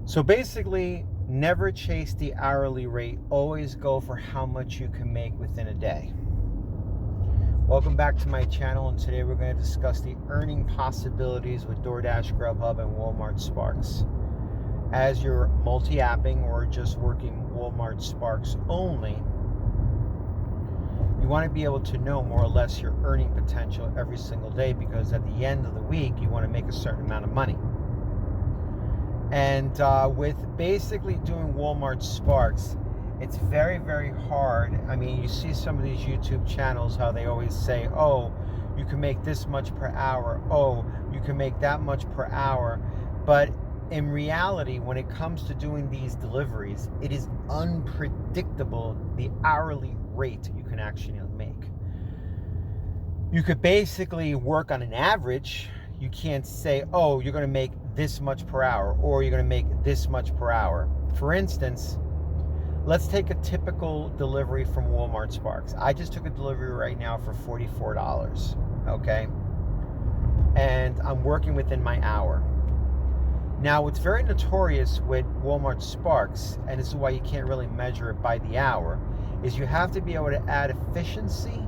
So basically, never chase the hourly rate. Always go for how much you can make within a day. Welcome back to my channel, and today we're going to discuss the earning possibilities with DoorDash, Grubhub, and Walmart Sparks. As you're multi-apping or just working Walmart Sparks only, you want to be able to know more or less your earning potential every single day, because at the end of the week, you want to make a certain amount of money. And with basically doing Walmart Sparks, it's very, very hard. I mean, you see some of these YouTube channels, how they always say, oh, you can make this much per hour. Oh, you can make that much per hour. But in reality, when it comes to doing these deliveries, it is unpredictable the hourly rate you can actually make. You could basically work on an average. You can't say, oh, you're going to make this much per hour, or you're going to make this much per hour. For instance, let's take a typical delivery from Walmart Sparks. I just took a delivery right now for $44, okay? And I'm working within my hour. Now, what's very notorious with Walmart Sparks, and this is why you can't really measure it by the hour, is you have to be able to add efficiency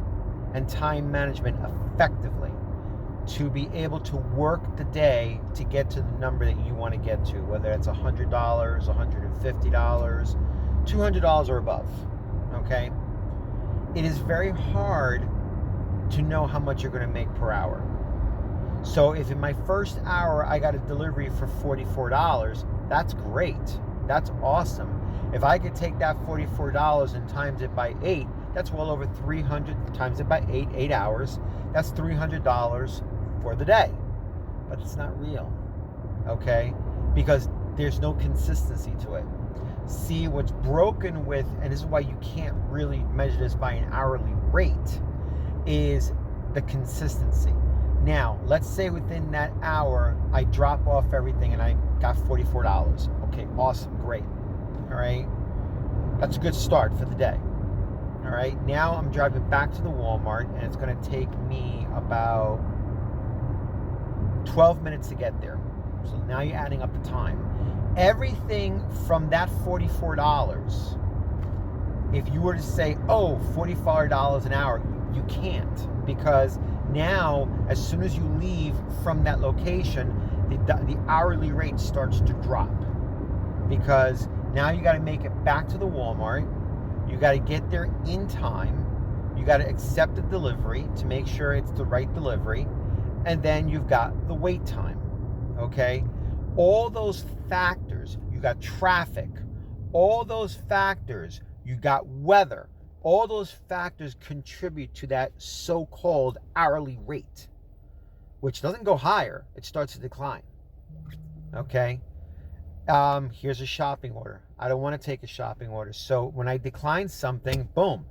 and time management effectively to be able to work the day to get to the number that you want to get to, whether it's $100, $150, $200 or above, okay? It is very hard to know how much you're going to make per hour. So if in my first hour I got a delivery for $44, that's great. That's awesome. If I could take that $44 and times it by 8, that's well over 300, times it by 8 hours, that's $300 for the day. But it's not real, okay? Because there's no consistency to it. See, what's broken with, and this is why you can't really measure this by an hourly rate, is the consistency. Now, let's say within that hour, I drop off everything and I got $44. Okay, awesome, great. All right, that's a good start for the day. All right, now I'm driving back to the Walmart, and it's going to take me about 12 minutes to get there. So now you're adding up the time. Everything from that $44, if you were to say, oh, $44 an hour, you can't, because now as soon as you leave from that location, the hourly rate starts to drop, because now you got to make it back to the Walmart. You got to get there in time. You got to accept the delivery to make sure it's the right delivery. And then you've got the wait time, okay? All those factors, you got traffic, all those factors, you got weather, all those factors contribute to that so-called hourly rate, which doesn't go higher, it starts to decline, okay? Here's a shopping order. I don't want to take a shopping order. So when I decline something, boom,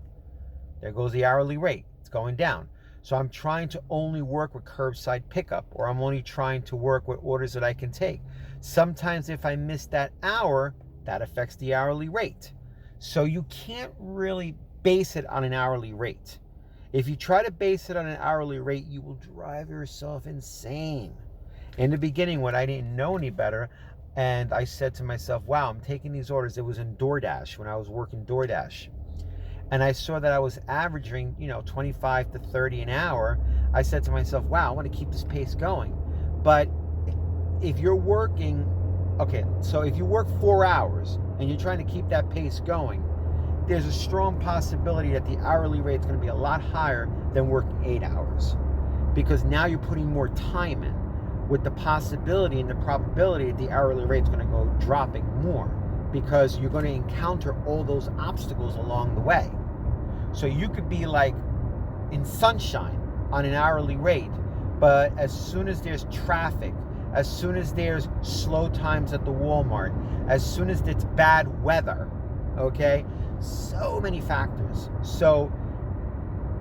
there goes the hourly rate. It's going down. So I'm trying to only work with curbside pickup, or I'm only trying to work with orders that I can take. Sometimes if I miss that hour, that affects the hourly rate. So you can't really base it on an hourly rate. If you try to base it on an hourly rate, you will drive yourself insane. In the beginning, when I didn't know any better, and I said to myself, wow, I'm taking these orders. It was in DoorDash when I was working DoorDash. And I saw that I was averaging, 25 to 30 an hour. I said to myself, wow, I want to keep this pace going. But if you're working, so if you work 4 hours and you're trying to keep that pace going, there's a strong possibility that the hourly rate is going to be a lot higher than working 8 hours. Because now you're putting more time in, with the possibility and the probability that the hourly rate is going to go dropping more, because you're going to encounter all those obstacles along the way. So you could be like in sunshine on an hourly rate, but as soon as there's traffic, as soon as there's slow times at the Walmart, as soon as it's bad weather, okay? So many factors. So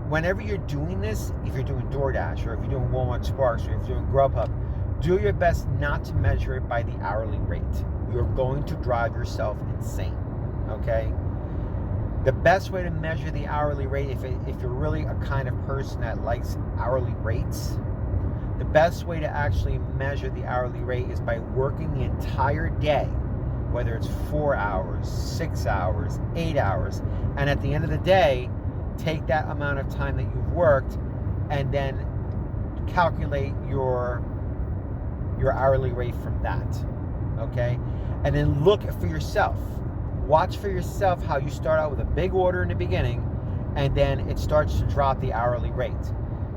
whenever you're doing this, if you're doing DoorDash, or if you're doing Walmart Sparks, or if you're doing Grubhub, do your best not to measure it by the hourly rate. You're going to drive yourself insane, okay? The best way to measure the hourly rate, if you're really a kind of person that likes hourly rates, the best way to actually measure the hourly rate is by working the entire day whether it's 4 hours, 6 hours, 8 hours, and at the end of the day, take that amount of time that you've worked and then calculate your hourly rate from that, okay? And then look for yourself. Watch for yourself how you start out with a big order in the beginning and then it starts to drop the hourly rate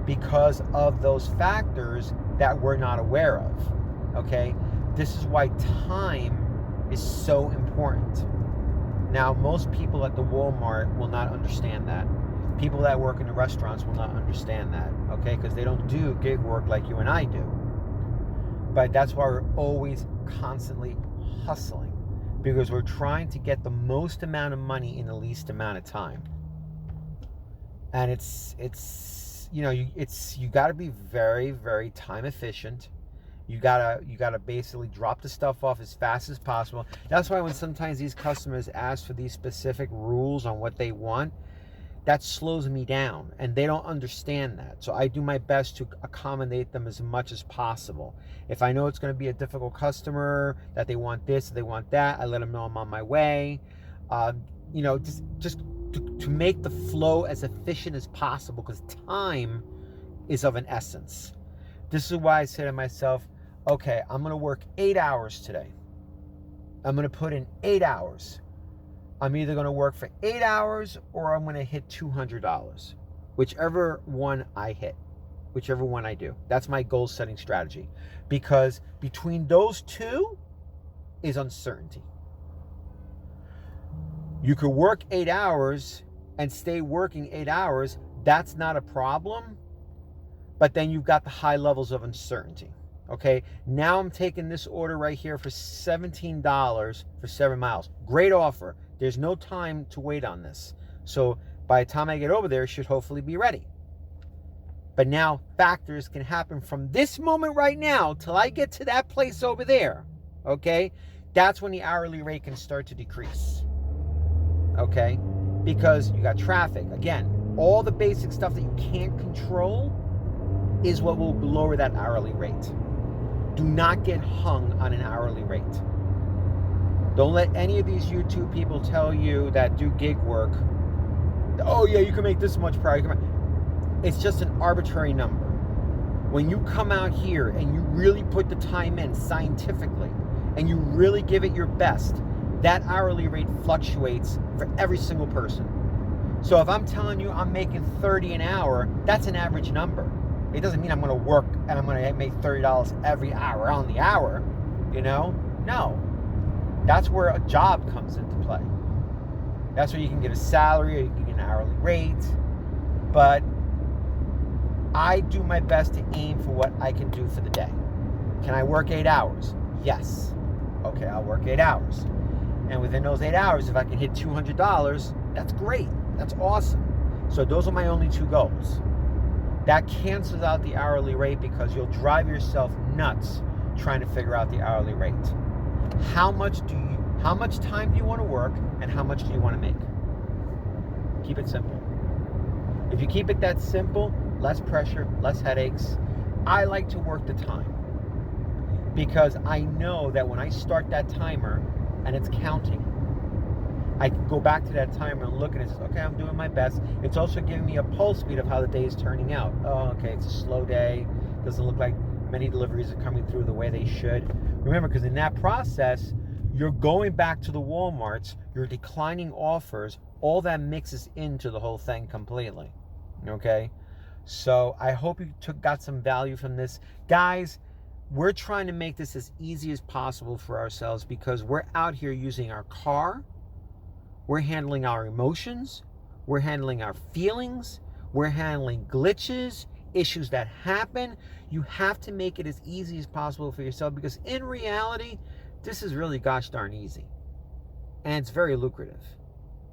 because of those factors that we're not aware of, okay? This is why time is so important. Now, most people at the Walmart will not understand that. People that work in the restaurants will not understand that, okay? Because they don't do gig work like you and I do. But that's why we're always constantly hustling, because we're trying to get the most amount of money in the least amount of time. And it's you got to be very, very time efficient. You gotta basically drop the stuff off as fast as possible. That's why when sometimes these customers ask for these specific rules on what they want, that slows me down, and they don't understand that. So I do my best to accommodate them as much as possible. If I know it's going to be a difficult customer, that they want this, they want that, I let them know I'm on my way. Just to make the flow as efficient as possible, because time is of an essence. This is why I say to myself, okay, I'm going to work 8 hours today. I'm going to put in 8 hours. I'm either going to work for 8 hours or I'm going to hit $200. Whichever one I hit, whichever one I do. That's my goal setting strategy. Because between those two is uncertainty. You could work 8 hours and stay working 8 hours. That's not a problem. But then you've got the high levels of uncertainty. Okay, now I'm taking this order right here for $17 for 7 miles. Great offer. There's no time to wait on this. So by the time I get over there, it should hopefully be ready. But now factors can happen from this moment right now till I get to that place over there. Okay, that's when the hourly rate can start to decrease. Okay, because you got traffic. Again, all the basic stuff that you can't control is what will lower that hourly rate. Do not get hung on an hourly rate. Don't let any of these YouTube people tell you that do gig work, oh yeah, you can make this much per hour. It's just an arbitrary number. When you come out here and you really put the time in scientifically and you really give it your best, that hourly rate fluctuates for every single person. So if I'm telling you I'm making $30 an hour, that's an average number. It doesn't mean I'm going to work and I'm going to make $30 every hour on the hour, No. That's where a job comes into play. That's where you can get a salary or you can get an hourly rate. But I do my best to aim for what I can do for the day. Can I work 8 hours? Yes. Okay, I'll work 8 hours. And within those 8 hours, if I can hit $200, that's great. That's awesome. So those are my only two goals. That cancels out the hourly rate because you'll drive yourself nuts trying to figure out the hourly rate. How much time do you want to work and how much do you want to make? Keep it simple. If you keep it that simple, less pressure, less headaches. I like to work the time because I know that when I start that timer and it's counting, I can go back to that timer and look at it and say, okay, I'm doing my best. It's also giving me a pulse speed of how the day is turning out. Oh, okay, it's a slow day. Doesn't look like many deliveries are coming through the way they should. Remember, because in that process, you're going back to the Walmarts, you're declining offers, all that mixes into the whole thing completely. Okay? So I hope you got some value from this. Guys, we're trying to make this as easy as possible for ourselves because we're out here using our car. We're handling our emotions. We're handling our feelings. We're handling glitches, issues that happen. You have to make it as easy as possible for yourself because in reality, this is really gosh darn easy. And it's very lucrative.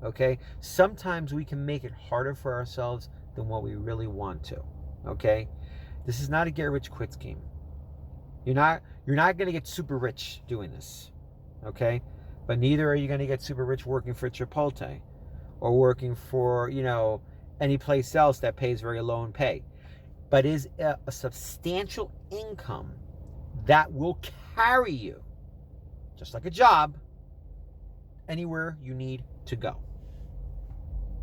Okay? Sometimes we can make it harder for ourselves than what we really want to. Okay? This is not a get rich quick scheme. You're not going to get super rich doing this. Okay? But neither are you going to get super rich working for Chipotle or working for, any place else that pays very low in pay. But is a substantial income that will carry you, just like a job, anywhere you need to go.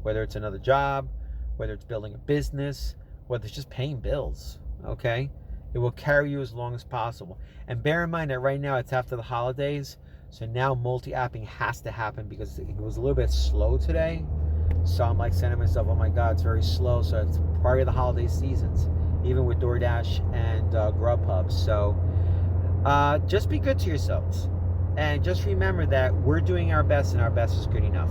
Whether it's another job, whether it's building a business, whether it's just paying bills, okay? It will carry you as long as possible. And bear in mind that right now it's after the holidays, so now multi-apping has to happen because it was a little bit slow today. So I'm like saying to myself, oh my God, it's very slow. So it's prior to the holiday seasons, even with DoorDash and Grubhub. So just be good to yourselves. And just remember that we're doing our best and our best is good enough.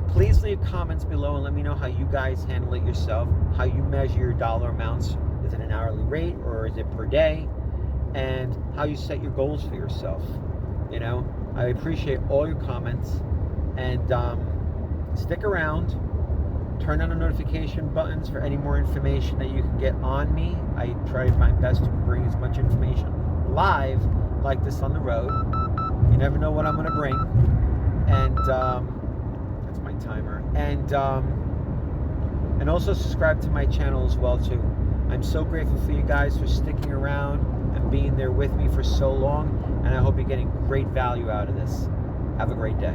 Please leave comments below and let me know how you guys handle it yourself, how you measure your dollar amounts. Is it an hourly rate or is it per day? And how you set your goals for yourself. You know, I appreciate all your comments. And stick around. Turn on the notification buttons for any more information that you can get on me. I try my best to bring as much information live like this on the road. You never know what I'm going to bring. And that's my timer. And also subscribe to my channel as well too. I'm so grateful for you guys for sticking around and being there with me for so long. And I hope you're getting great value out of this. Have a great day.